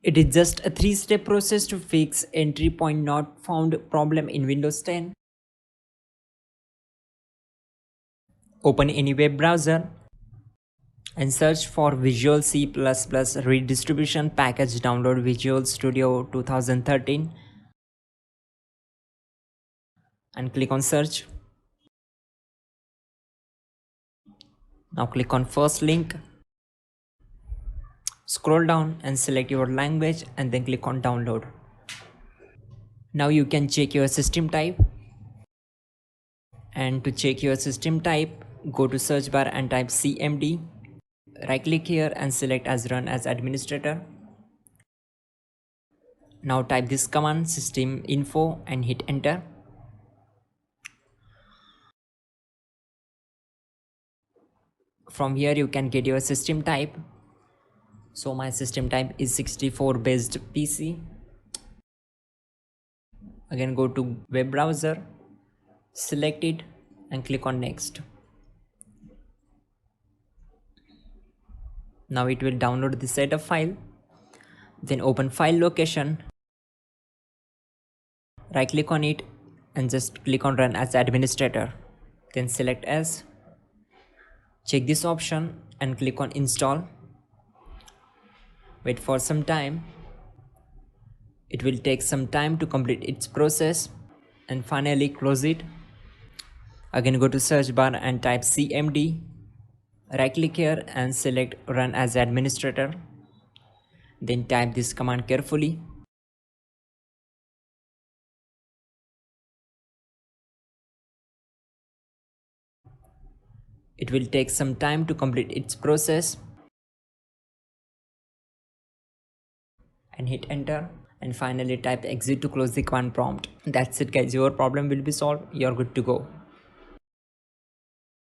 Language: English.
It is just a 3-step process to fix entry point not found problem in Windows 10. Open any web browser and search for Visual C++ redistribution package. Download Visual Studio 2013 and click on search. Now click on first link. Scroll down and select your language and then click on download. Now you can check your system type. And to check your system type, go to search bar and type CMD. Right click here and select as run as administrator. Now type this command system info and hit enter. From here you can get your system type. So my system type is 64 based PC. Again go to web browser, select it and click on next. Now it will download the setup file. Then open file location, right click on it and just click on run as administrator. Then select as, check this option and click on install. Wait for some time. It will take some time to complete its process and finally close it. Again go to search bar and type CMD. Right click here and select run as administrator. Then type this command carefully. It will take some time to complete its process and hit enter and finally type exit to close the command prompt. That's it guys, your problem will be solved. You're good to go.